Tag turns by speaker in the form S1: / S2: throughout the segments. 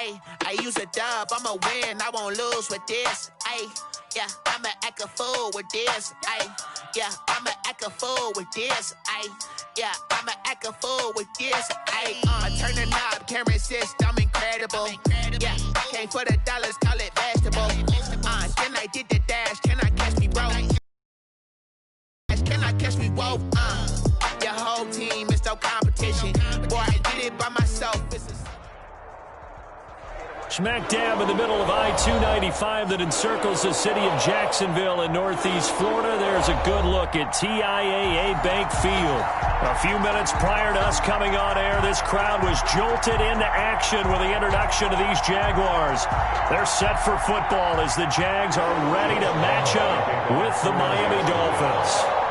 S1: Ay, I use a dub, I'ma win, I won't lose with this. Ay, yeah, I'ma act a fool with this. Ay, yeah, I'ma act a fool with this. Ay, yeah, I'ma act a fool with this. Ay, I turn the knob, camera assist, I'm incredible. Yeah, came for the dollars, call it vegetable. Then I did the dash, can I catch me, bro? Can I catch me, whoa? Your whole team is no competition. Boy, I did it by myself.
S2: Smack dab in the middle of I-295 that encircles the city of Jacksonville in northeast Florida. There's a good look at TIAA Bank Field. A few minutes prior to us coming on air, this crowd was jolted into action with the introduction of these Jaguars. They're set for football as the Jags are ready to match up with the Miami Dolphins.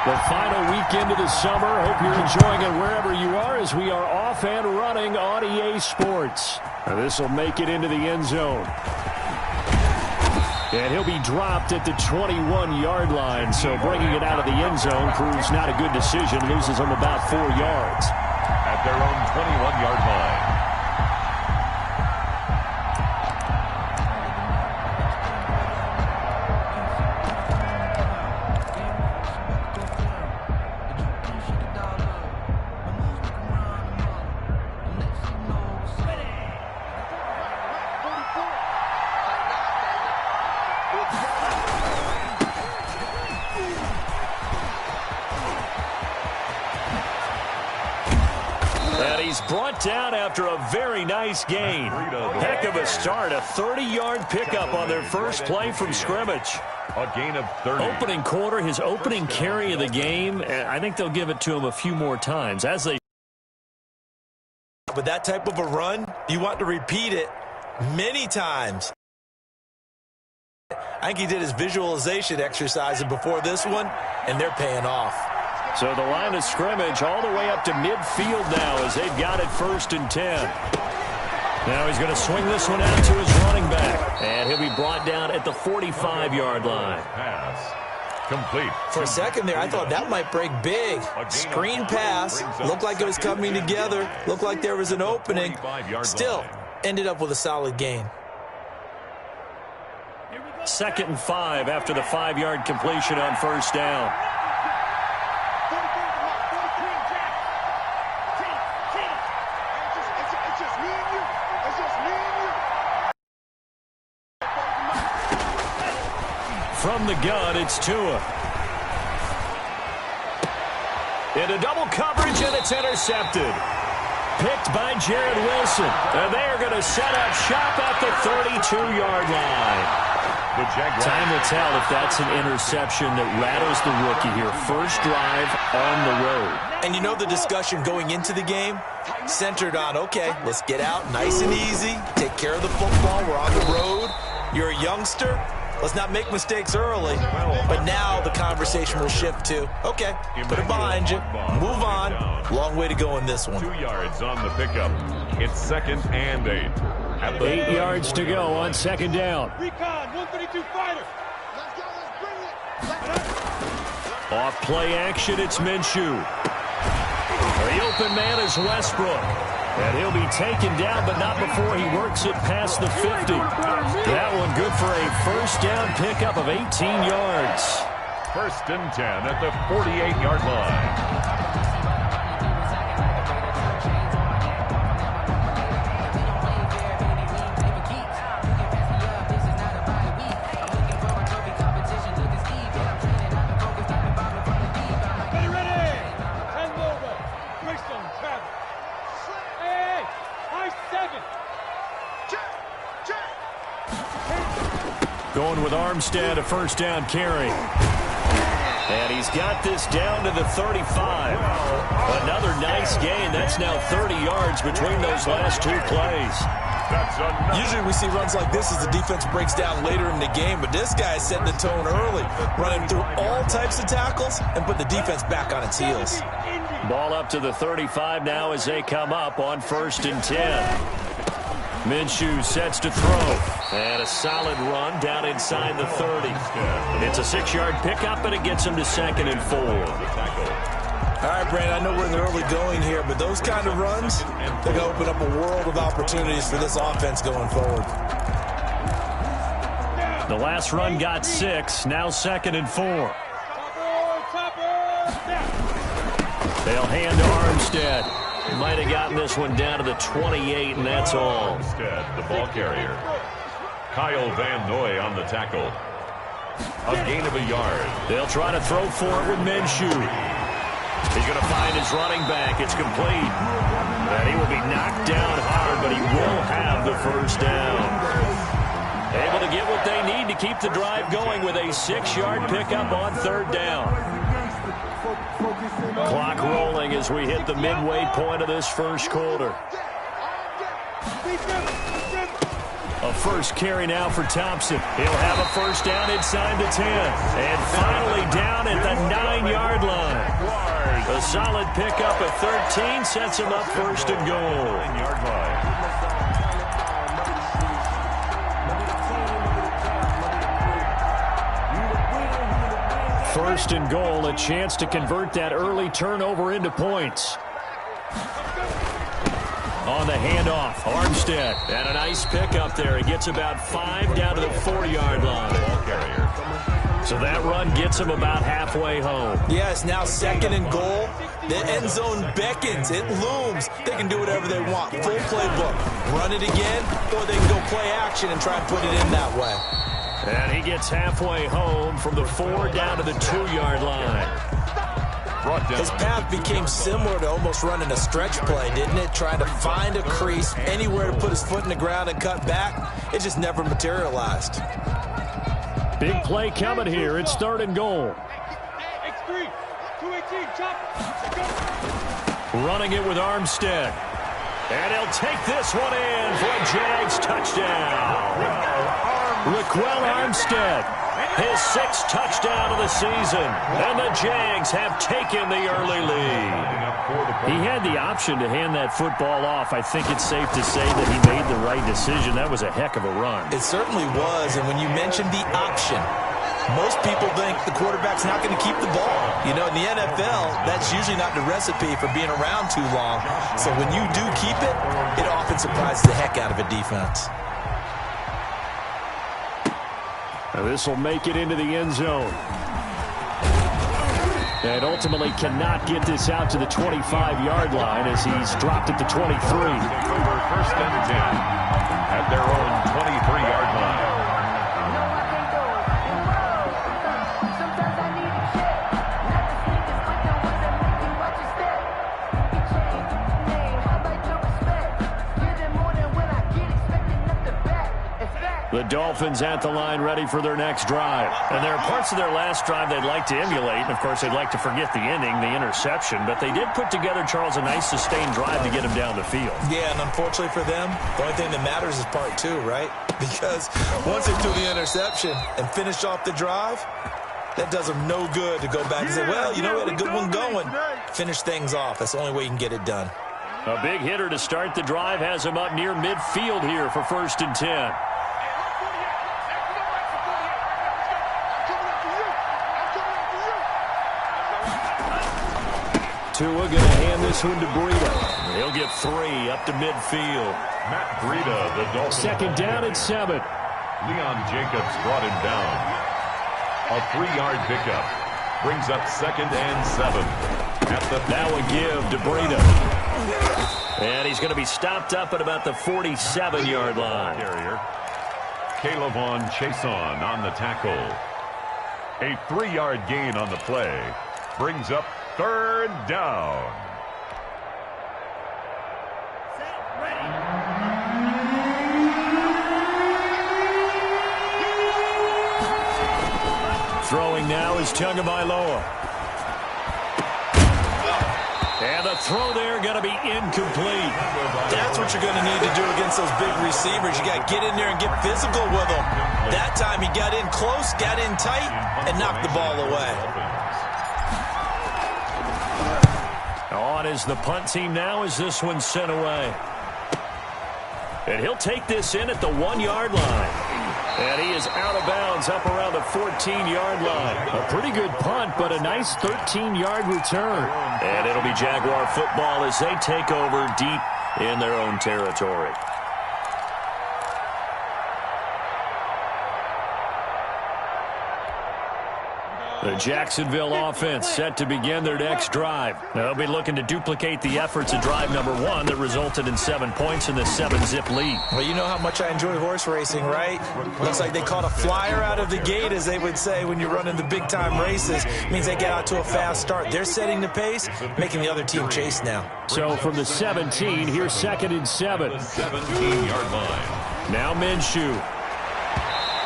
S2: The final weekend of the summer. Hope you're enjoying it wherever you are as we are off and running on EA Sports. This will make it into the end zone. And he'll be dropped at the 21-yard line. So bringing it out of the end zone proves not a good decision. Loses them about 4 yards.
S3: At their own 21-yard line.
S2: Brought down after a very nice gain. Heck of a start. A 30-yard pickup on their first play from scrimmage.
S3: A gain of 30.
S2: Opening quarter, his opening carry of the game. I think they'll give it to him a few more times as they.
S4: With that type of a run, you want to repeat it many times. I think he did his visualization exercise before this one, and they're paying off.
S2: So the line of scrimmage all the way up to midfield now as they've got it 1st and 10. Now he's going to swing this one out to his running back. And he'll be brought down at the 45-yard line.
S3: Pass. Complete.
S4: For a second there, I thought that might break big. Screen pass. Looked like it was coming together. Looked like there was an opening. Still, ended up with a solid gain.
S2: 2nd and 5 after the 5-yard completion on 1st down. From the gun, it's Tua. Into double coverage, and it's intercepted. Picked by Jared Wilson. And they're going to set up shop at the 32-yard line. Time will tell if that's an interception that rattles the rookie here. First drive on the road.
S4: And you know the discussion going into the game? Centered on, okay, let's get out nice and easy. Take care of the football. We're on the road. You're a youngster. Let's not make mistakes early. But now the conversation will shift to, okay, put it behind you. Move on. Long way to go in this one.
S3: 2 yards on the pickup. It's 2nd and 8.
S2: 8 yards to go on 2nd down.
S5: Recon, 132 fighter. Let's go, let's bring it.
S2: Off play action, it's Minshew. The open man is Westbrook. And he'll be taken down, but not before he works it past the 50. That one good for a 1st down pickup of 18 yards.
S3: 1st and 10 at the 48-yard line.
S2: Going with Armstead, a 1st down carry. And he's got this down to the 35. Another nice gain. That's now 30 yards between those last 2 plays.
S4: Usually we see runs like this as the defense breaks down later in the game, but this guy is setting the tone early, running through all types of tackles and put the defense back on its heels.
S2: Ball up to the 35 now as they come up on 1st and 10. Minshew sets to throw. And a solid run down inside the 30. It's a 6-yard pickup, and it gets him to 2nd and 4.
S4: All right, Brandon, I know we're in the early going here, but those kind of runs, they're going to open up a world of opportunities for this offense going forward.
S2: The last run got 6, now 2nd and 4. They'll hand to Armstead. Might have gotten this one down to the 28, and that's all.
S3: Armstead, the ball carrier. Kyle Van Noy on the tackle. A gain of a yard.
S2: They'll try to throw for it with Minshew. He's going to find his running back. It's complete. And he will be knocked down hard, but he will have the first down. Able to get what they need to keep the drive going with a 6-yard pickup on 3rd down. Clock rolling as we hit the midway point of this first quarter. A first carry now for Thompson. He'll have a first down inside the 10. And finally down at the 9-yard line. A solid pickup at 13 sets him up 1st and goal.
S3: 9-yard line.
S2: First and goal, a chance to convert that early turnover into points. On the handoff, Armstead. And a nice pickup there. He gets about 5 down to the 4-yard line.
S3: Ball carrier.
S2: So that run gets him about halfway home.
S4: Yeah, it's now 2nd and goal. The end zone beckons. It looms. They can do whatever they want. Full playbook. Run it again, or they can go play action and try and put it in that way.
S2: And he gets halfway home from the 4 down to the 2-yard line.
S4: His path became similar to almost running a stretch play, didn't it? Trying to find a crease, anywhere to put his foot in the ground and cut back. It just never materialized.
S2: Big play coming here. It's 3rd and goal.
S5: X3, 218, chop.
S2: Running it with Armstead. And he'll take this one in for a Jags touchdown. Raquel Armstead, his 6th touchdown of the season, and the Jags have taken the early lead. He had the option to hand that football off. I think it's safe to say that he made the right decision. That was a heck of a run.
S4: It certainly was, and when you mentioned the option, most people think the quarterback's not going to keep the ball. You know, in the NFL, that's usually not the recipe for being around too long. So when you do keep it, it often surprises the heck out of a defense.
S2: Now this will make it into the end zone. And ultimately cannot get this out to the 25-yard line as he's dropped at the 23.
S3: Take over 1st and 10 at their own 23-yard line.
S2: The Dolphins at the line ready for their next drive. And there are parts of their last drive they'd like to emulate. And, of course, they'd like to forget the ending, the interception. But they did put together, Charles, a nice sustained drive to get him down the field.
S4: Yeah, and unfortunately for them, the only thing that matters is part 2, right? Because once they do the interception and finish off the drive, that does them no good to go back and say, well, you know, we had a good one going. Finish things off. That's the only way you can get it done.
S2: A big hitter to start the drive has him up near midfield here for 1st and 10. Tua going to hand this one to Breida. He'll get 3 up to midfield.
S3: Matt Breida, the Dolphins.
S2: 2nd down and 7.
S3: Leon Jacobs brought him down. A 3-yard pickup. Brings up 2nd and 7.
S2: That would give to Breida. And he's going to be stopped up at about the 47-yard line.
S3: Carrier. Kaylavon Chason on the tackle. A 3-yard gain on the play. Brings up 3rd down.
S2: Throwing now is Tagovailoa. And the throw there going to be incomplete.
S4: That's what you're going to need to do against those big receivers. You got to get in there and get physical with them. That time he got in close, got in tight, and knocked the ball away.
S2: On is the punt team now as this one's sent away. And he'll take this in at the 1-yard line. And he is out of bounds up around the 14-yard line. A pretty good punt, but a nice 13-yard return. And it'll be Jaguar football as they take over deep in their own territory. The Jacksonville offense set to begin their next drive. They'll be looking to duplicate the efforts of drive number 1 that resulted in 7 points in the 7-zip lead.
S4: Well, you know how much I enjoy horse racing, right? Looks like they caught a flyer out of the gate, as they would say when you're running the big-time races. It means they get out to a fast start. They're setting the pace, making the other team chase now.
S2: So from the 17, here's 2nd and 7.
S3: 17-yard line.
S2: Now Minshew.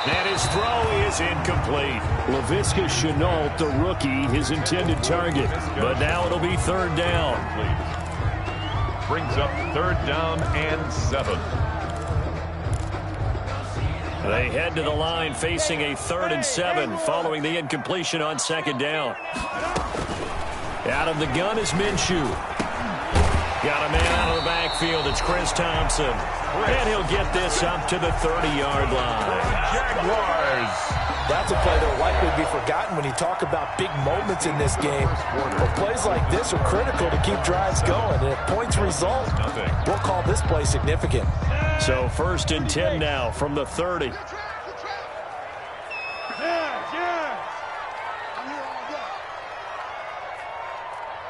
S2: And his throw is incomplete. Laviska Shenault, the rookie, his intended target. But now it'll be 3rd down.
S3: Brings up 3rd down and 7.
S2: They head to the line facing a 3rd and 7 following the incompletion on 2nd down. Out of the gun is Minshew. Got a man out of the backfield. It's Chris Thompson. And he'll get this up to the 30-yard line.
S3: Jaguars.
S4: That's a play that will likely be forgotten when you talk about big moments in this game. But plays like this are critical to keep drives going. And if points result, we'll call this play significant.
S2: So 1st and 10 now from the 30.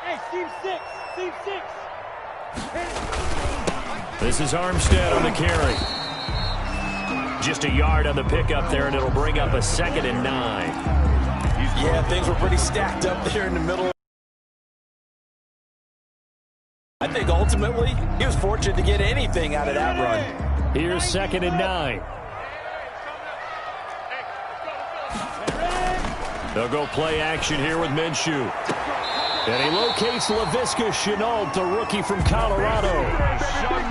S5: Hey, Team 6. Team 6.
S2: This is Armstead on the carry. Just a yard on the pickup there, and it'll bring up a 2nd and 9.
S4: Yeah, things were pretty stacked up there in the middle. I think ultimately he was fortunate to get anything out of that run.
S2: Here's 2nd and 9. They'll go play action here with Minshew. And he locates Laviska Shenault, the rookie from Colorado.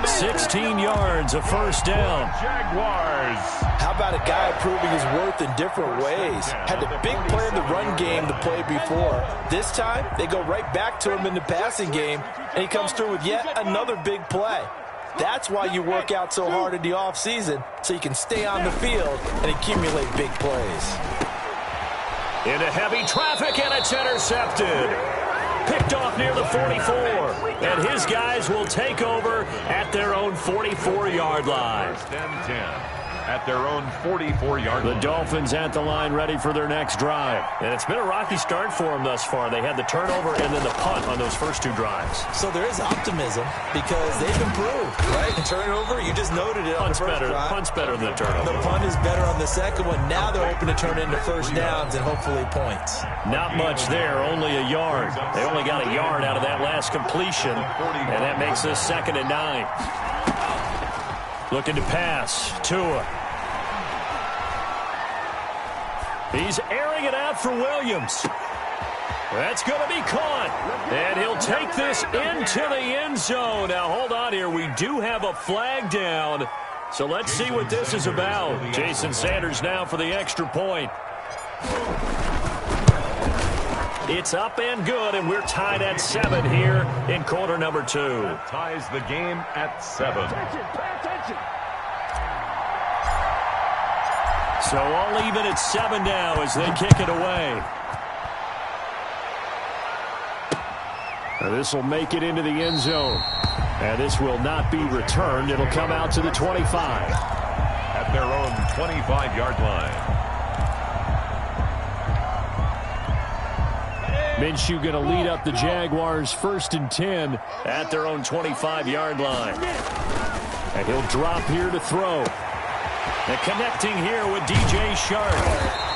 S2: 16 yards, a 1st down.
S3: Jaguars.
S4: How about a guy proving his worth in different ways? Had the big play in the run game the play before. This time, they go right back to him in the passing game, and he comes through with yet another big play. That's why you work out so hard in the offseason, so you can stay on the field and accumulate big plays.
S2: Into heavy traffic, and it's intercepted. Picked off near the 44. And his guys will take over at their own 44-yard line.
S3: 1st and 10 at their own 44-yard line.
S2: The Dolphins at the line ready for their next drive. And it's been a rocky start for them thus far. They had the turnover and then the punt on those first 2 drives.
S4: So there is optimism because they've improved, right? The turnover, you just noted it on the first drive.
S2: Punt's better than the turnover.
S4: The punt is better on the second one. Now they're hoping to turn into 1st downs and hopefully points.
S2: Not much there, only a yard. They only got a yard out of that last completion, and that makes this 2nd and 9. Looking to pass. Tua. He's airing it out for Williams. That's going to be caught. And he'll take this into the end zone. Now, hold on here. We do have a flag down. So let's see what this is about. Jason Sanders now for the extra point. It's up and good, and we're tied at 7 here in quarter number 2.
S3: Ties the game at 7.
S2: So all even at 7 now as they kick it away. This will make it into the end zone. And this will not be returned. It'll come out to the 25.
S3: At their own 25-yard line.
S2: Minshew going to lead up the Jaguars 1st and 10 at their own 25-yard line. And he'll drop here to throw. And connecting here with DJ Shark.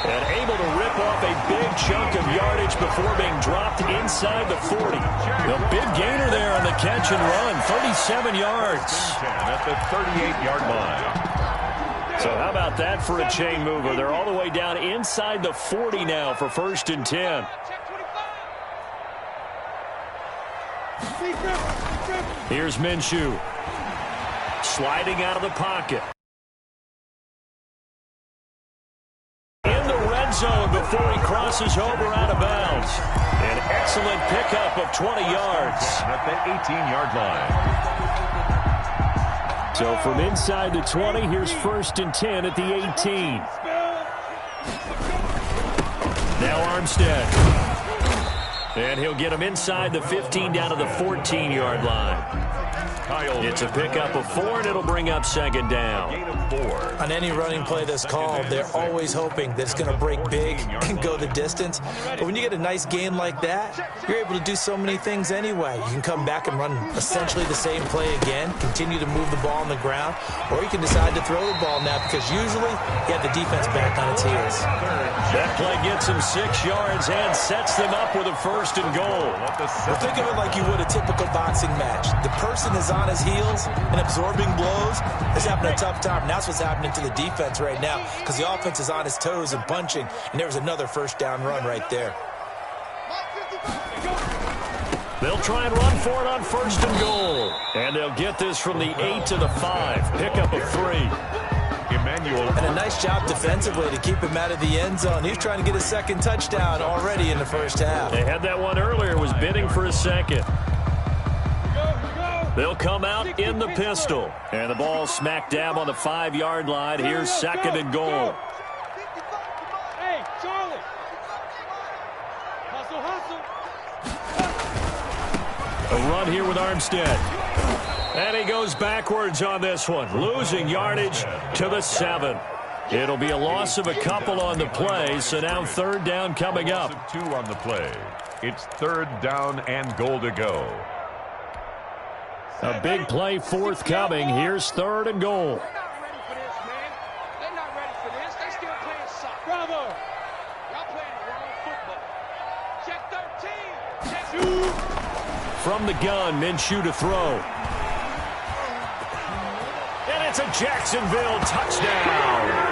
S2: And able to rip off a big chunk of yardage before being dropped inside the 40. The big gainer there on the catch and run, 37 yards.
S3: At the 38-yard line.
S2: So how about that for a chain mover? They're all the way down inside the 40 now for 1st and 10. Here's Minshew. Sliding out of the pocket. In the red zone before he crosses over out of bounds. An excellent pickup of 20 yards.
S3: At the 18-yard line.
S2: So from inside the 20, here's 1st and 10 at the 18. Now Armstead. And he'll get him inside the 15 down to the 14-yard line. It's a pickup of 4, and it'll bring up 2nd down.
S4: On any running play that's called, they're always hoping that it's going to break big and go the distance. But when you get a nice gain like that, you're able to do so many things anyway. You can come back and run essentially the same play again, continue to move the ball on the ground, or you can decide to throw the ball now because usually you have the defense back on its heels.
S2: That play gets him 6 yards and sets them up with a 1st and goal.
S4: Well, think of it like you would a typical boxing match. The person is on his heels and absorbing blows is having a tough time. And that's what's happening to the defense right now because the offense is on his toes and punching, and there was another 1st down run right there.
S2: They'll try and run for it on 1st and goal. And they'll get this from the 8 to the 5. Pickup of 3.
S4: And a nice job defensively to keep him out of the end zone. He's trying to get a 2nd touchdown already in the 1st half.
S2: They had that one earlier, was bidding for a 2nd. They'll come out in the pistol. And the ball smack dab on the 5-yard line. Here's 2nd and goal.
S5: Hey, Charlie. Hustle.
S2: A run here with Armstead. And he goes backwards on this one, losing yardage to the 7. It'll be a loss of a couple on the play, so now 3rd down coming up.
S3: 2 on the play. It's 3rd down and goal to go.
S2: A big play forthcoming. Here's 3rd and goal.
S5: They're not ready for this. They still playing soccer. Bravo. Y'all playing the wrong football. Check 13. Check 2.
S2: From the gun, Minshew to throw. And it's a Jacksonville touchdown.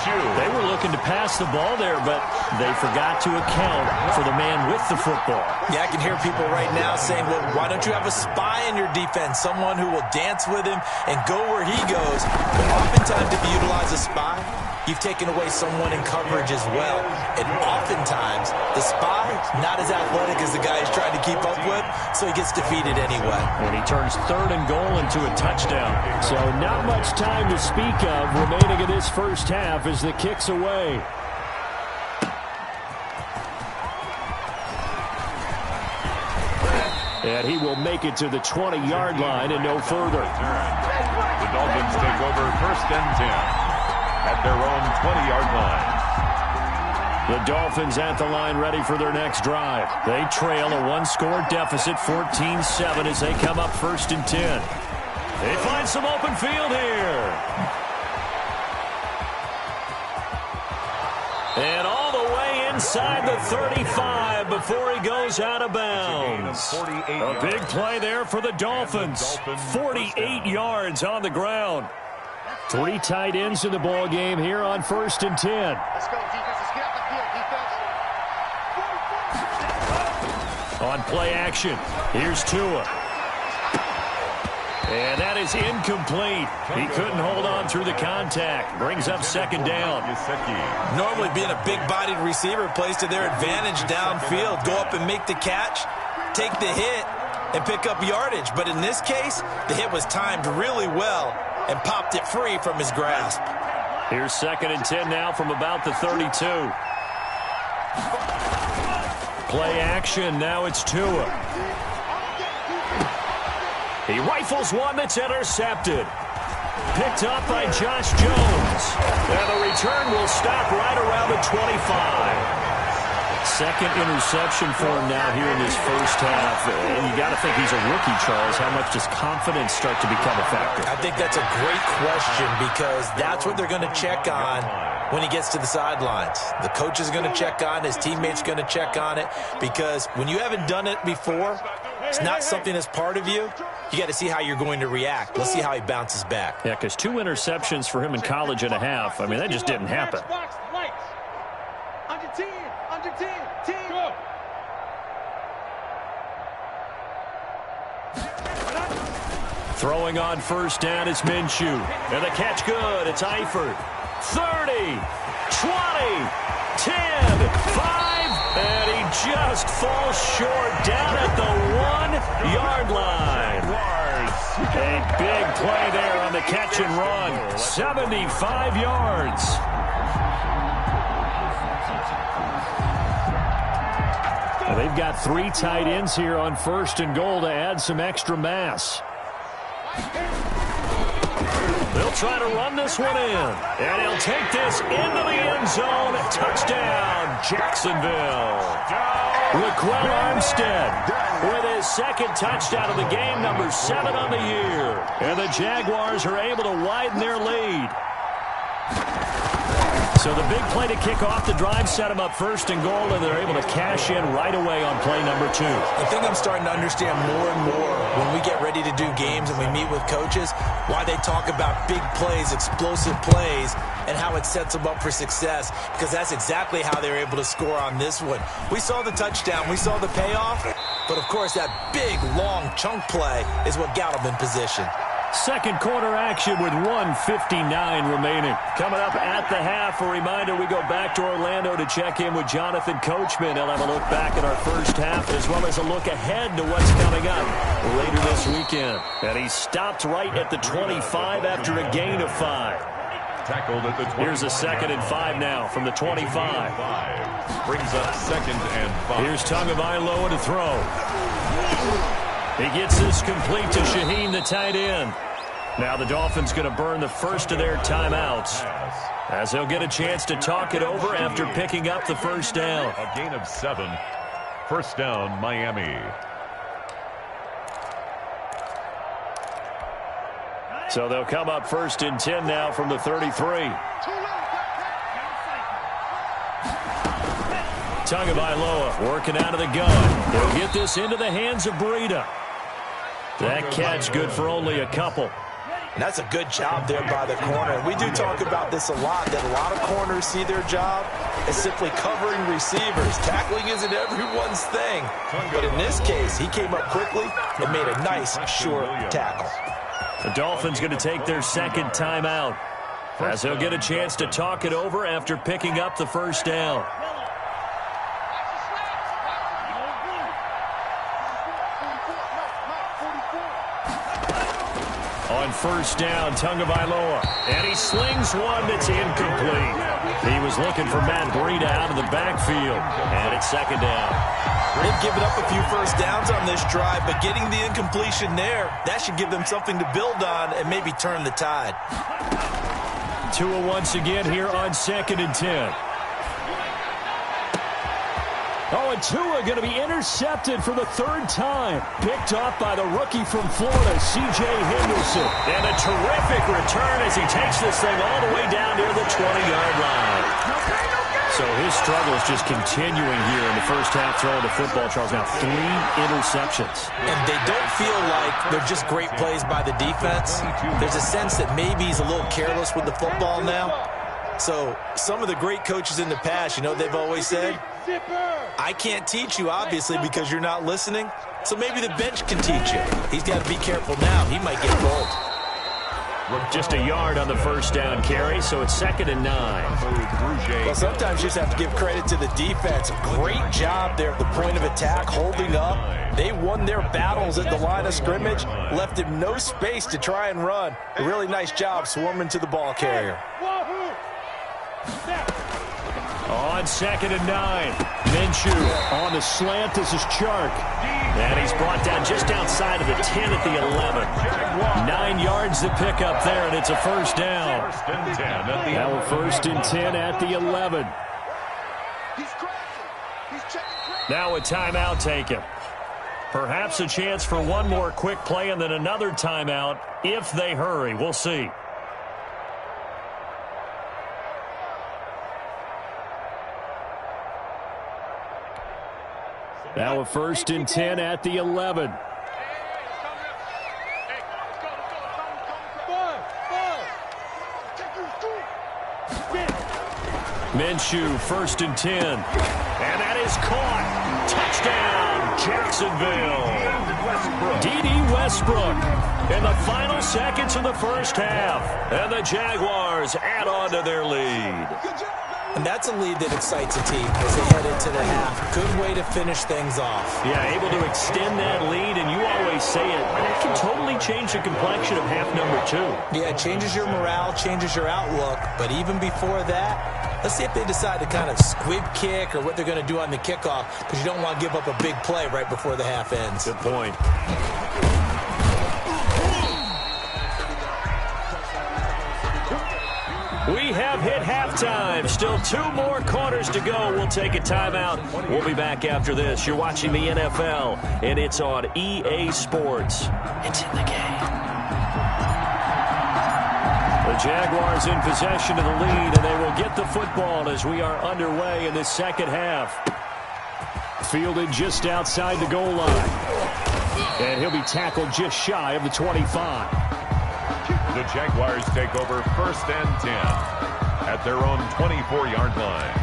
S2: They were looking to pass the ball there, but they forgot to account for the man with the football.
S4: Yeah, I can hear people right now saying, well, why don't you have a spy in your defense, someone who will dance with him and go where he goes? But oftentimes, if you utilize a spy, you've taken away someone in coverage as well. And oftentimes, the spy, not as athletic as the guy he's trying to keep up with, so he gets defeated anyway.
S2: And he turns 3rd and goal into a touchdown. So not much time to speak of remaining in this 1st half as the kick's away. And he will make it to the 20-yard line and no further.
S3: The Dolphins take over 1st and 10 at their own 20-yard line.
S2: The Dolphins at the line ready for their next drive. They trail a 1-score deficit, 14-7 as they come up 1st and 10. They find some open field here. And all the way inside the 35 before he goes out of bounds. A big play there for the Dolphins. 48 yards on the ground. 3 tight ends in the ball game here on 1st and 10.
S5: Let's go, defense. Let's get out the field, defense.
S2: On play action, here's Tua. And that is incomplete. He couldn't hold on through the contact. Brings up 2nd down.
S4: Normally being a big-bodied receiver plays to their advantage downfield. Go up and make the catch, take the hit, and pick up yardage. But in this case, the hit was timed really well and popped it free from his grasp.
S2: Here's 2nd and 10 now from about the 32. Play action, now it's Tua. He rifles one that's intercepted. Picked up by Josh Jones. And the return will stop right around the 25. 2nd interception for him now here in this 1st half. And you got to think he's a rookie, Charles. How much does confidence start to become a factor?
S4: I think that's a great question because that's what they're going to check on when he gets to the sidelines. The coach is going to check on it. His teammates are going to check on it because when you haven't done it before, it's not something that's part of you. You got to see how you're going to react. Let's see how he bounces back.
S2: Yeah, because 2 interceptions for him in college and a half. I mean, that just didn't happen.
S5: Under 10, under 10, 10. Go.
S2: Throwing on 1st down is Minshew. And the catch good. It's Haywyre. 30, 20, 10, 5, and he just falls short down at the 1-yard line. A big play there on the catch and run. 75 yards. Well, they've got 3 tight ends here on 1st and goal to add some extra mass. They'll try to run this one in. And he'll take this into the end zone. Touchdown, Jacksonville. Raquel Armstead with his 2nd touchdown of the game, number 7 on the year. And the Jaguars are able to widen their lead. So the big play to kick off the drive set them up 1st and goal, and they're able to cash in right away on play number 2.
S4: I think I'm starting to understand more and more when we get ready to do games and we meet with coaches why they talk about big plays, explosive plays, and how it sets them up for success, because that's exactly how they were able to score on this one. We saw the touchdown. We saw the payoff. But, of course, that big, long chunk play is what got them in position.
S2: 2nd quarter action with 1:59 remaining. Coming up at the half, a reminder we go back to Orlando to check in with Jonathan Coachman. He'll have a look back at our first half as well as a look ahead to what's coming up later this weekend. And he stopped right at the 25 after a gain of 5.
S3: Tackled at the 25.
S2: Here's a 2nd and 5 now from the 25.
S3: Brings up 2nd and 5.
S2: Here's Tagovailoa to throw. He gets this complete to Shaheen, the tight end. Now the Dolphins going to burn the first of their timeouts as they'll get a chance to talk it over after picking up the 1st down.
S3: A gain of 7. 1st down, Miami.
S2: So they'll come up 1st and 10 now from the 33. Tagovailoa working out of the gun. They'll get this into the hands of Breida. That catch good for only a couple.
S4: And that's a good job there by the corner. We do talk about this a lot, that a lot of corners see their job as simply covering receivers. Tackling isn't everyone's thing. But in this case, he came up quickly and made a nice, short tackle.
S2: The Dolphins going to take their 2nd timeout as they'll get a chance to talk it over after picking up the 1st down. On 1st down, Tagovailoa, and he slings one that's incomplete. He was looking for Matt Breida out of the backfield, and it's 2nd down.
S4: They've given up a few 1st downs on this drive, but getting the incompletion there, that should give them something to build on and maybe turn the tide.
S2: Tua once again here on 2nd and 10. Oh, and Tua going to be intercepted for the 3rd time. Picked off by the rookie from Florida, C.J. Henderson. And a terrific return as he takes this thing all the way down near the 20-yard line. So his struggle is just continuing here in the first half throwing the football, Charles. Now 3 interceptions.
S4: And they don't feel like they're just great plays by the defense. There's a sense that maybe he's a little careless with the football now. So some of the great coaches in the past, you know, they've always said, I can't teach you, obviously, because you're not listening. So maybe the bench can teach you. He's got to be careful now. He might get rolled.
S2: Just a yard on the 1st down carry, so it's 2nd and 9.
S4: Well, sometimes you just have to give credit to the defense. Great job there at the point of attack, holding up. They won their battles at the line of scrimmage, left him no space to try and run. A really nice job swarming to the ball carrier.
S2: On 2nd and 9, Minshew on the slant. This is Chark. And he's brought down just outside of the 10 at the 11. 9 yards to pick up there, and it's a 1st down. Now a 1st and 10 at the 11. Now a timeout taken. Perhaps a chance for one more quick play and then another timeout if they hurry. We'll see. Now a 1st and 10 at the 11. Minshew, 1st and 10. And that is caught. Touchdown, Jacksonville. D.D. Westbrook in the final seconds of the first half. And the Jaguars add on to their lead.
S4: And that's a lead that excites a team as they head into the half. Good way to finish things off.
S2: Yeah, able to extend that lead, and you always say it can totally change the complexion of half number 2.
S4: Yeah, it changes your morale, changes your outlook. But even before that, let's see if they decide to kind of squib kick or what they're going to do on the kickoff, because you don't want to give up a big play right before the half ends.
S2: Good point. We have hit halftime. Still 2 more quarters to go. We'll take a timeout. We'll be back after this. You're watching the NFL, and it's on EA Sports. It's in the game. The Jaguars in possession of the lead, and they will get the football as we are underway in this second half. Fielded just outside the goal line. And he'll be tackled just shy of the 25.
S3: The Jaguars take over 1st and 10 at their own 24-yard line.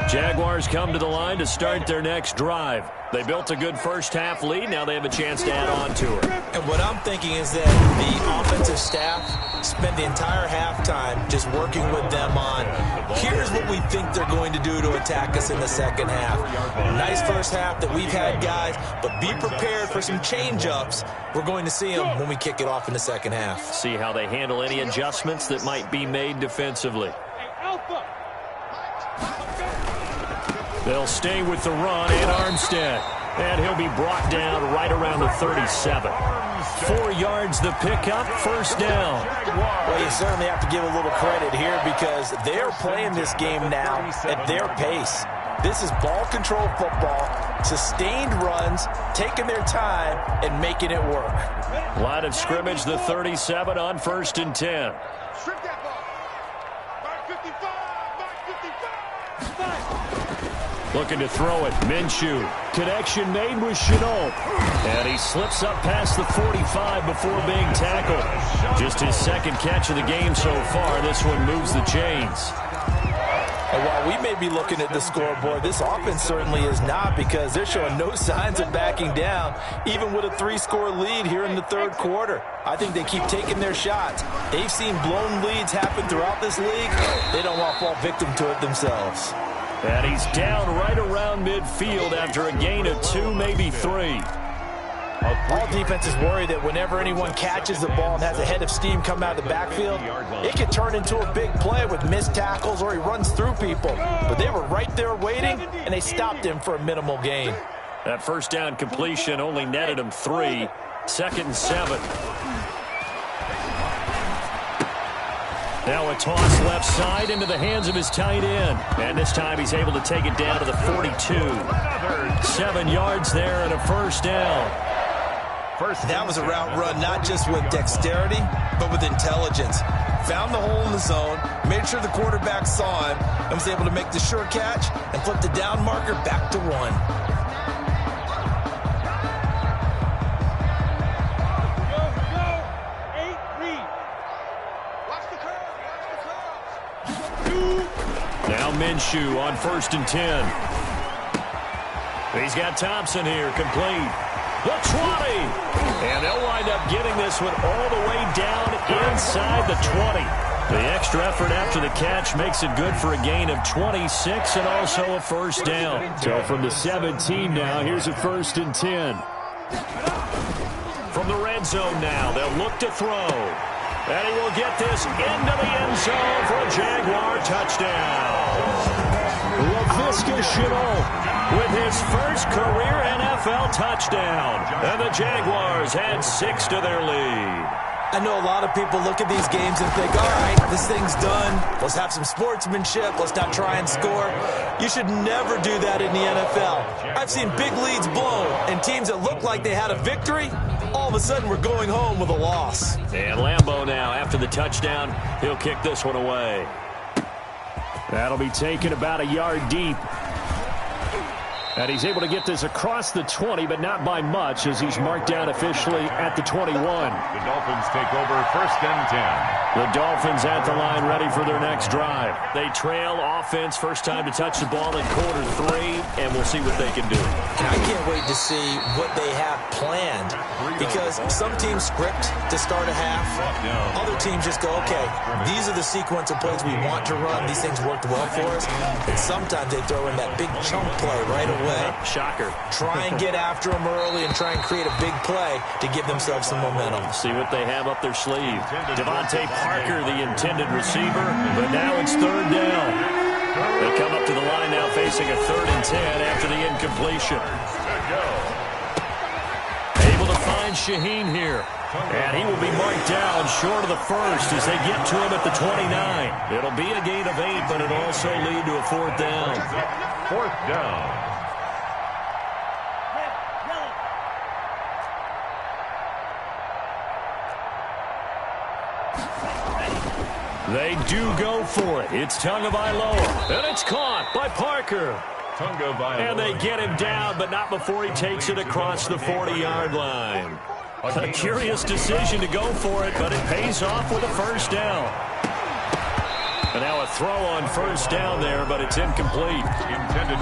S2: Jaguars come to the line to start their next drive. They built a good first-half lead. Now they have a chance to add on to it.
S4: And what I'm thinking is that the offensive staff spent the entire halftime just working with them on, here's what we think they're going to do to attack us in the second half. Nice first half that we've had, guys, but be prepared for some change-ups. We're going to see them when we kick it off in the second half.
S2: See how they handle any adjustments that might be made defensively. They'll stay with the run and Armstead. And he'll be brought down right around the 37. 4 yards the pickup, first down.
S4: Well, you certainly have to give a little credit here because they're playing this game now at their pace. This is ball control football, sustained runs, taking their time, and making it work.
S2: Line of scrimmage, the 37 on 1st and 10.
S5: Strip that ball. Mark 55.
S2: Looking to throw it. Minshew. Connection made with Chenault. And he slips up past the 45 before being tackled. Just his second catch of the game so far. This one moves the chains.
S4: And while we may be looking at the scoreboard, this offense certainly is not, because they're showing no signs of backing down, even with a 3-score lead here in the third quarter. I think they keep taking their shots. They've seen blown leads happen throughout this league. They don't want to fall victim to it themselves.
S2: And he's down right around midfield after a gain of 2, maybe 3.
S4: All defenses worry that whenever anyone catches the ball and has a head of steam come out of the backfield, it could turn into a big play with missed tackles or he runs through people. But they were right there waiting, and they stopped him for a minimal gain.
S2: That first down completion only netted him 3. 2nd and 7. Now a toss left side into the hands of his tight end. And this time he's able to take it down to the 42. 7 yards there and a first down.
S4: That was a route run not just with dexterity, but with intelligence. Found the hole in the zone, made sure the quarterback saw him, and was able to make the sure catch and flip the down marker back to 1.
S2: Now Minshew on 1st and 10. He's got Thompson here, complete. The 20. And they'll wind up getting this one all the way down inside the 20. The extra effort after the catch makes it good for a gain of 26 and also a first down. So from the 17 now, here's a 1st and 10. From the red zone now, they'll look to throw. And he will get this into the end zone for a Jaguar touchdown. LaVisca Chenault with his first career NFL touchdown. And the Jaguars add 6 to their lead.
S4: I know a lot of people look at these games and think, all right, this thing's done. Let's have some sportsmanship. Let's not try and score. You should never do that in the NFL. I've seen big leads blown, and teams that look like they had a victory, all of a sudden we're going home with a loss.
S2: And Lambeau now, after the touchdown, he'll kick this one away. That'll be taken about a yard deep. And he's able to get this across the 20, but not by much, as he's marked down officially at the 21.
S3: The Dolphins take over 1st and 10.
S2: The Dolphins at the line ready for their next drive. They trail offense, first time to touch the ball in quarter 3, and we'll see what they can do.
S4: I can't wait to see what they have planned, because some teams script to start a half. Other teams just go, okay, these are the sequence of plays we want to run. These things worked well for us. And sometimes they throw in that big chunk play right away.
S2: Shocker.
S4: Try and get after them early and try and create a big play to give themselves some momentum.
S2: See what they have up their sleeve. Devontae Parker, the intended receiver, but now it's third down. They come up to the line now facing a 3rd and 10 after the incompletion. Able to find Shaheen here. And he will be marked down short of the first as they get to him at the 29. It'll be a gain of 8, but it'll also lead to a 4th down.
S3: 4th down.
S2: They do go for it. It's Tagovailoa, and it's caught by Parker. And they get him down, but not before he takes it across the 40-yard line. A curious decision to go for it, but it pays off with a first down. And now a throw on first down there, but it's incomplete.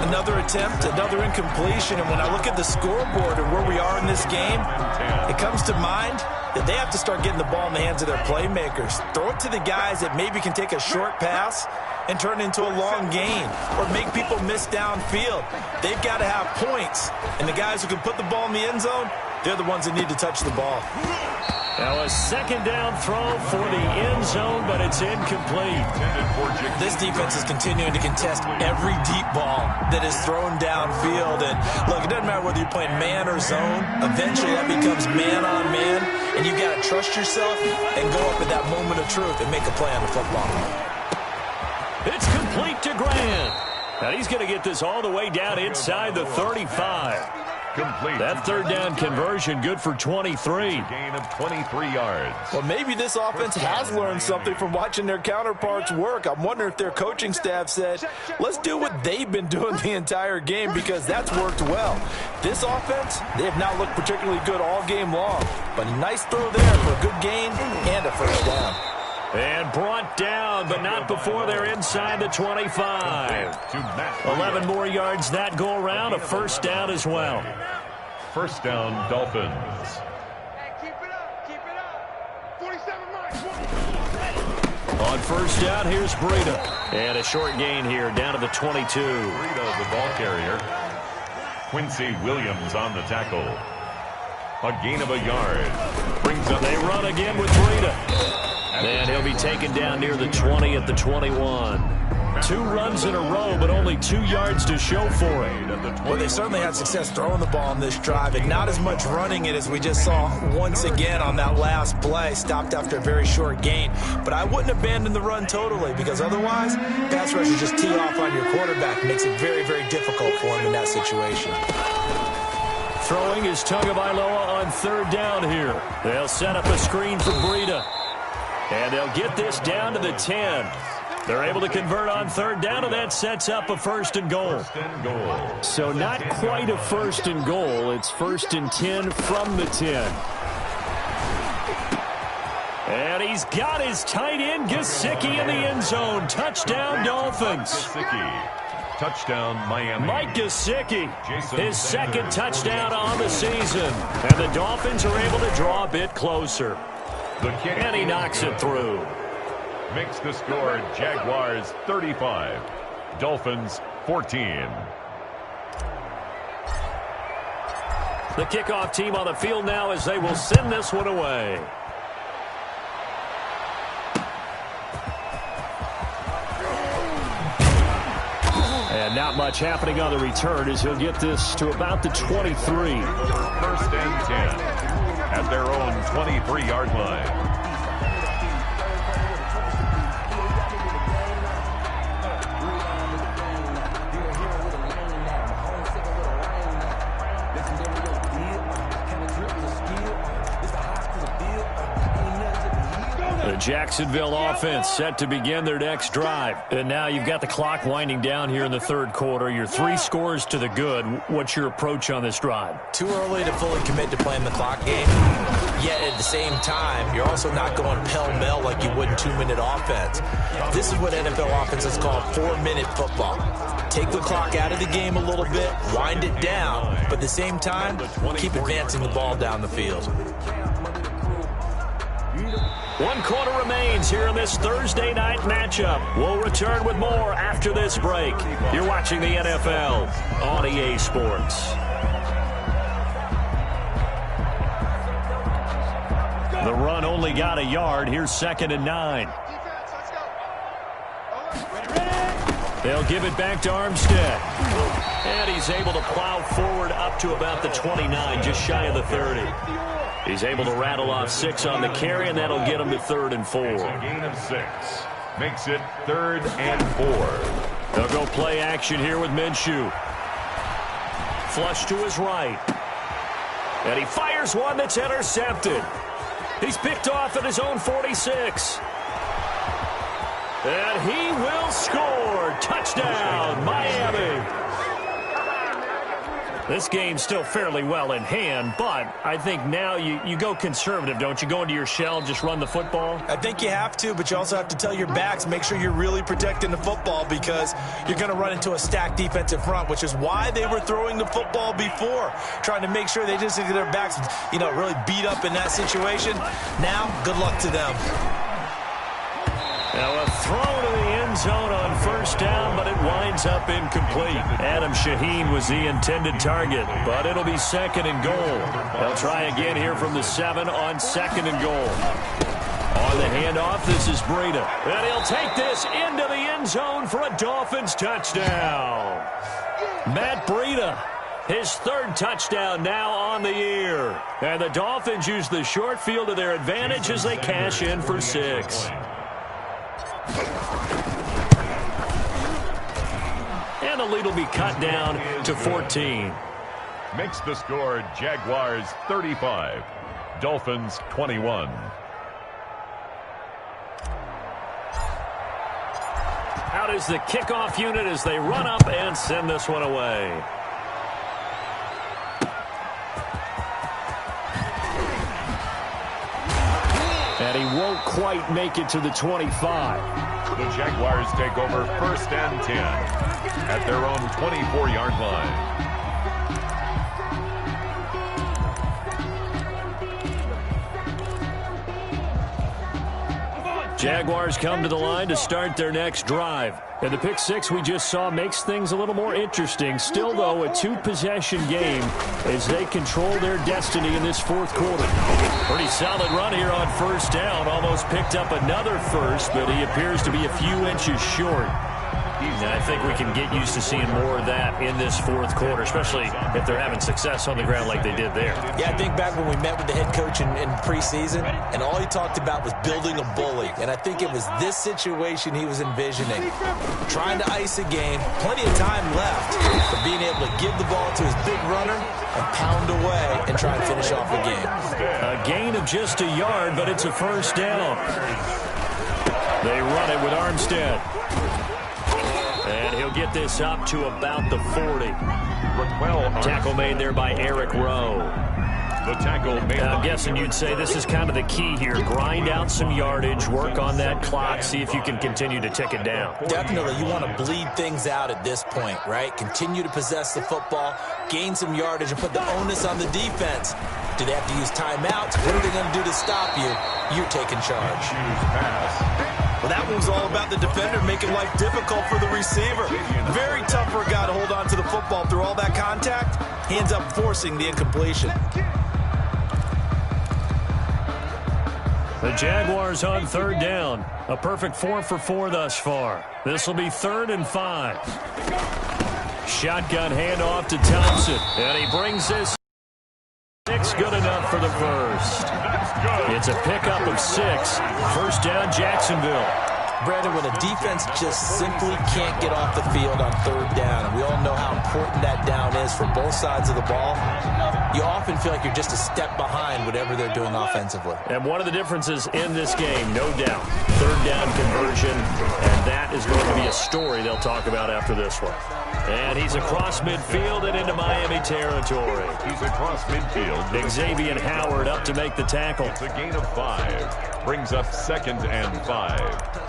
S4: Another attempt, another incompletion, and when I look at the scoreboard and where we are in this game, it comes to mind that they have to start getting the ball in the hands of their playmakers. Throw it to the guys that maybe can take a short pass and turn it into a long gain or make people miss downfield. They've got to have points, and the guys who can put the ball in the end zone, they're the ones that need to touch the ball.
S2: Now a second down throw for the end zone, but it's incomplete.
S4: This defense is continuing to contest every deep ball that is thrown downfield. And look, it doesn't matter whether you're playing man or zone. Eventually that becomes man on man, and you've got to trust yourself and go up at that moment of truth and make a play on the football.
S2: It's complete to Grant. Now he's going to get this all the way down inside the 35.
S3: Complete.
S2: That third down conversion good for 23.
S3: Gain of 23 yards.
S4: Well, maybe this offense has learned something from watching their counterparts work. I'm wondering if their coaching staff said, let's do what they've been doing the entire game, because that's worked well. This offense, they have not looked particularly good all game long, but a nice throw there for a good gain and a first down.
S2: And brought down, but not before they're inside the 25. 11 more yards that go around, a first down as well.
S3: First down, Dolphins.
S5: Hey, keep it up. 47 miles.
S2: On first down, here's Breida. And a short gain here, down to the 22.
S3: Breida, the ball carrier. Quincy Williams on the tackle. A gain of a yard. Brings up.
S2: They run again with Breida. And he'll be taken down near the 20 at the 21. 2 runs in a row, but only 2 yards to show for it.
S4: Well, they certainly had success throwing the ball on this drive, and not as much running it as we just saw once again on that last play, stopped after a very short gain. But I wouldn't abandon the run totally, because otherwise, pass rushers just tee off on your quarterback. It makes it very, very difficult for him in that situation.
S2: Throwing is Tagovailoa on third down here. They'll set up a screen for Breida. And they'll get this down to the 10. They're able to convert on third down, and that sets up a first and goal. So not quite a first and goal. It's first and 10 from the 10. And he's got his tight end, Gesicki, in the end zone. Touchdown, Dolphins.
S3: Touchdown, Miami.
S2: Mike Gesicki, his second touchdown on the season. And the Dolphins are able to draw a bit closer. And he knocks it through.
S3: Makes the score Jaguars 35, Dolphins 14.
S2: The kickoff team on the field now as they will send this one away. And not much happening on the return as he'll get this to about the 23.
S3: First and 10 at their own 23-yard line.
S2: Jacksonville offense set to begin their next drive. And now you've got the clock winding down here in the third quarter. You're 3 scores to the good. What's your approach on this drive?
S4: Too early to fully commit to playing the clock game. Yet at the same time, you're also not going pell-mell like you would in 2-minute offense. This is what NFL offenses call 4-minute football. Take the clock out of the game a little bit, wind it down, but at the same time, keep advancing the ball down the field.
S2: 1 quarter remains here in this Thursday night matchup. We'll return with more after this break. You're watching the NFL on EA Sports. The run only got a yard. Here's 2nd and 9. They'll give it back to Armstead. And he's able to plow forward up to about the 29, just shy of the 30. He's able to rattle off 6 on the carry, and that'll get him to 3rd and 4.
S3: It's a gain of 6. Makes it 3rd and 4.
S2: They'll go play action here with Minshew. Flush to his right. And he fires one that's intercepted. He's picked off at his own 46. And he will score. Touchdown, Miami. This game's still fairly well in hand, but I think now you go conservative, don't you? Go into your shell and just run the football?
S4: I think you have to, but you also have to tell your backs, make sure you're really protecting the football because you're going to run into a stacked defensive front, which is why they were throwing the football before, trying to make sure they just get their backs, really beat up in that situation. Now, good luck to them.
S2: Now a throw to the end zone on 1st down, but it winds up incomplete. Adam Shaheen was the intended target, but it'll be 2nd and goal. They'll try again here from the 7 on 2nd and goal. On the handoff, this is Breida. And he'll take this into the end zone for a Dolphins touchdown. Matt Breida, his 3rd touchdown now on the year. And the Dolphins use the short field to their advantage as they cash in for 6. And the lead will be cut down to 14.
S3: Makes the score Jaguars 35, Dolphins 21.
S2: Out is the kickoff unit as they run up and send this one away. And he won't quite make it to the 25.
S3: The Jaguars take over 1st and 10 at their own 24-yard line.
S2: Jaguars come to the line to start their next drive. And the pick 6 we just saw makes things a little more interesting. Still, though, a 2-possession game as they control their destiny in this 4th quarter. Pretty solid run here on 1st down. Almost picked up another first, but he appears to be a few inches short. And I think we can get used to seeing more of that in this 4th quarter, especially if they're having success on the ground like they did there.
S4: Yeah, I think back when we met with the head coach in preseason, and all he talked about was building a bully. And I think it was this situation he was envisioning. Trying to ice a game, plenty of time left, but being able to give the ball to his big runner and pound away and try and finish off a game.
S2: A gain of just a yard, but it's a 1st down. They run it with Armstead. And he'll get this up to about the 40. Tackle made there by Eric Rowe.
S3: The tackle made.
S2: I'm guessing you'd say this is kind of the key here. Grind out some yardage, work on that clock, see if you can continue to tick it down.
S4: Definitely. You want to bleed things out at this point, right? Continue to possess the football, gain some yardage, and put the onus on the defense. Do they have to use timeouts? What are they going to do to stop you? You're taking charge. Well, that one's all about the defender making life difficult for the receiver. Very tough for a guy to hold on to the football through all that contact. He ends up forcing the incompletion.
S2: The Jaguars on 3rd down. A perfect 4 for 4 thus far. This will be 3rd and 5. Shotgun handoff to Thompson. And he brings this. 6 good enough for the first. It's a pickup of 6. 1st down, Jacksonville.
S4: Brandon, when a defense just simply can't get off the field on 3rd down, and we all know how important that down is for both sides of the ball, you often feel like you're just a step behind whatever they're doing offensively.
S2: And one of the differences in this game, no doubt, third down conversion, and that is going to be a story they'll talk about after this one. And he's across midfield and into Miami territory.
S3: He's across midfield.
S2: Xavier Howard up to make the tackle.
S3: It's a gain of 5. Brings up 2nd and 5.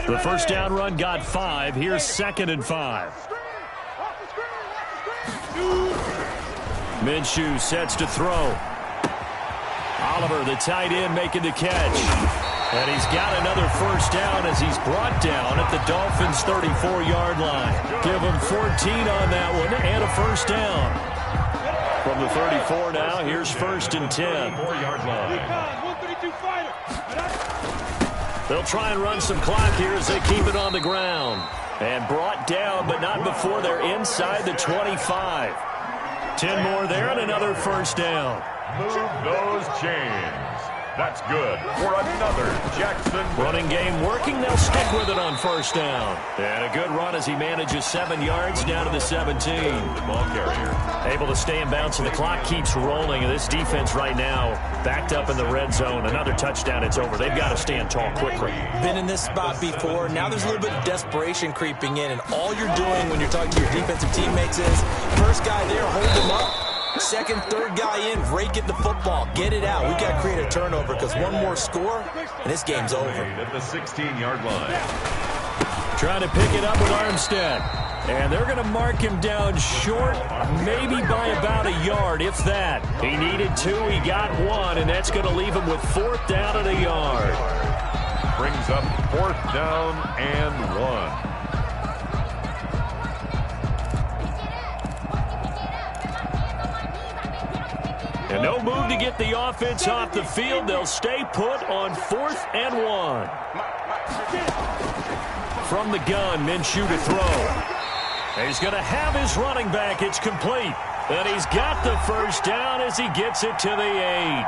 S2: The first down run got 5. Here's 2nd and 5. Minshew sets to throw. Oliver, the tight end, making the catch. And he's got another first down as he's brought down at the Dolphins' 34-yard line. Give him 14 on that one and a first down. From the 34 now, here's 1st and 10.
S3: 4-yard line.
S2: They'll try and run some clock here as they keep it on the ground. And brought down, but not before they're inside the 25. 10 more there and another first down.
S3: Move those chains. That's good for another Jackson.
S2: Running game working. They'll stick with it on first down. And a good run as he manages 7 yards down to the 17.
S3: Ball carrier.
S2: Able to stay in bounds, and the clock keeps rolling. And this defense right now backed up in the red zone. Another touchdown, it's over. They've got to stand tall quickly.
S4: Been in this spot before. Now there's a little bit of desperation creeping in. And all you're doing when you're talking to your defensive teammates is first guy there, hold him up. Second, third guy in, rake it the football. Get it out. We've got to create a turnover because one more score, and this game's over.
S3: At the 16-yard line.
S2: Trying to pick it up with Armstead. And they're going to mark him down short, maybe by about a yard, if that. He needed 2, he got 1, and that's going to leave him with 4th down and a yard.
S3: Brings up 4th down and 1.
S2: And no move to get the offense off the field. They'll stay put on 4th and 1. From the gun, Minshew to throw. And he's going to have his running back. It's complete. And he's got the first down as he gets it to the 8.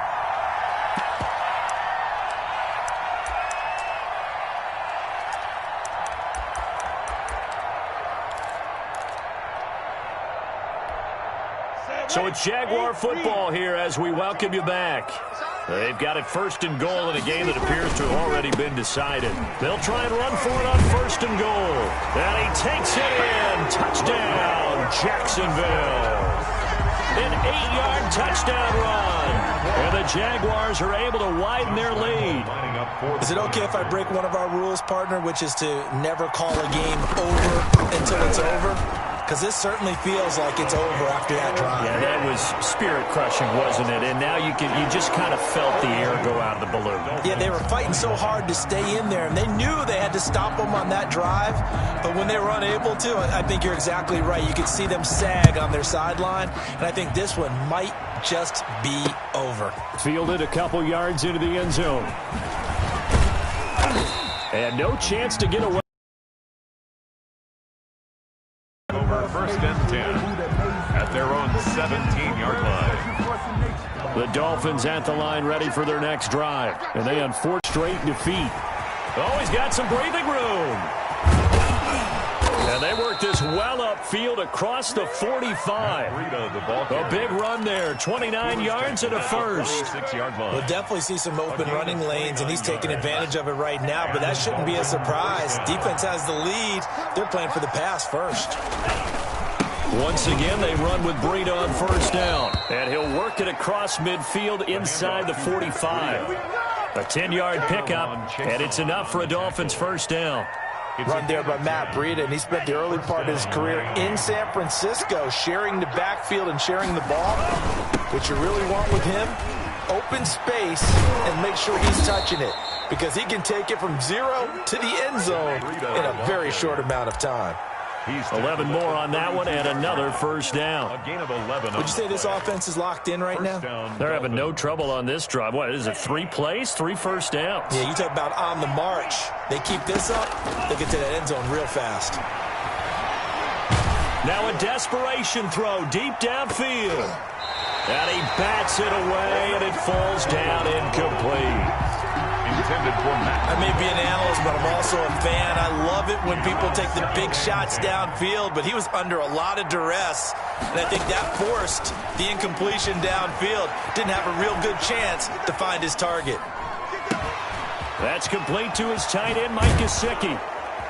S2: So it's Jaguar football here as we welcome you back. They've got it 1st and goal in a game that appears to have already been decided. They'll try and run for it on 1st and goal. And he takes it in. Touchdown, Jacksonville. An 8-yard touchdown run. And the Jaguars are able to widen their lead.
S4: Is it okay if I break one of our rules, partner, which is to never call a game over until it's over? Because this certainly feels like it's over after that drive.
S2: Yeah, that was spirit-crushing, wasn't it? And now you just kind of felt the air go out of the balloon.
S4: Yeah, they were fighting so hard to stay in there, and they knew they had to stop them on that drive. But when they were unable to, I think you're exactly right. You could see them sag on their sideline, and I think this one might just be over.
S2: Fielded a couple yards into the end zone. And no chance to get away.
S3: Over 1st and 10 at their own 17-yard line.
S2: The Dolphins at the line ready for their next drive. And they unfortunately straight defeat. Oh, he's got some breathing room. And they work this well upfield across the 45. A big run there, 29 yards and a first.
S4: We'll definitely see some open running lanes, and he's taking advantage of it right now, but that shouldn't be a surprise. Defense has the lead. They're playing for the pass first.
S2: Once again, they run with Breida on 1st down, and he'll work it across midfield inside the 45. A 10-yard pickup, and it's enough for a Dolphins 1st down.
S4: Run there by Matt Breida, and he spent the early part of his career in San Francisco sharing the backfield and sharing the ball. What you really want with him, open space and make sure he's touching it, because he can take it from 0 to the end zone in a very short amount of time.
S2: 11 more on that one and another 1st down.
S3: A gain of 11.
S4: Would you say this offense is locked in right now?
S2: They're having no trouble on this drive. What is it, 3 plays, 3 first downs?
S4: Yeah, you talk about on the march. They keep this up, they get to that end zone real fast.
S2: Now a desperation throw deep downfield. And he bats it away, and it falls down incomplete.
S3: intended for Matt.
S4: I may be an analyst, but I'm also a fan. I love it when people take the big shots downfield, but he was under a lot of duress, and I think that forced the incompletion downfield. Didn't have a real good chance to find his target.
S2: That's complete to his tight end, Mike Gesicki.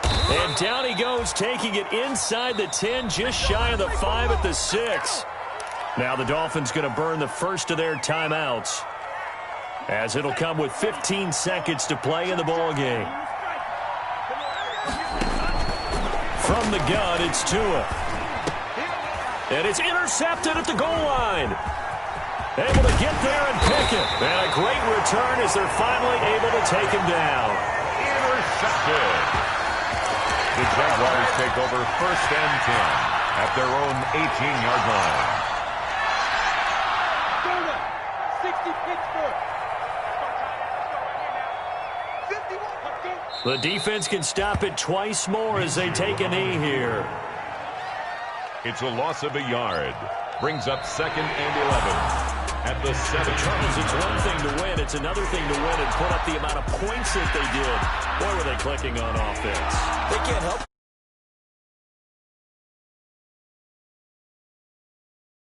S2: And down he goes, taking it inside the 10, just shy of the 5 at the 6. Now the Dolphins going to burn the first of their timeouts, as it'll come with 15 seconds to play in the ball game. From the gun, it's Tua. And it's intercepted at the goal line. Able to get there and pick it. And a great return as they're finally able to take him down.
S3: Intercepted. The Jaguars take over 1st and 10 at their own 18-yard line.
S5: 60 Pittsburgh.
S2: The defense can stop it twice more as they take a knee here.
S3: It's a loss of a yard. Brings up 2nd and 11 at the 7.
S2: Charles, it's one thing to win. It's another thing to win and put up the amount of points that they did. Boy, were they clicking on offense.
S4: They can't help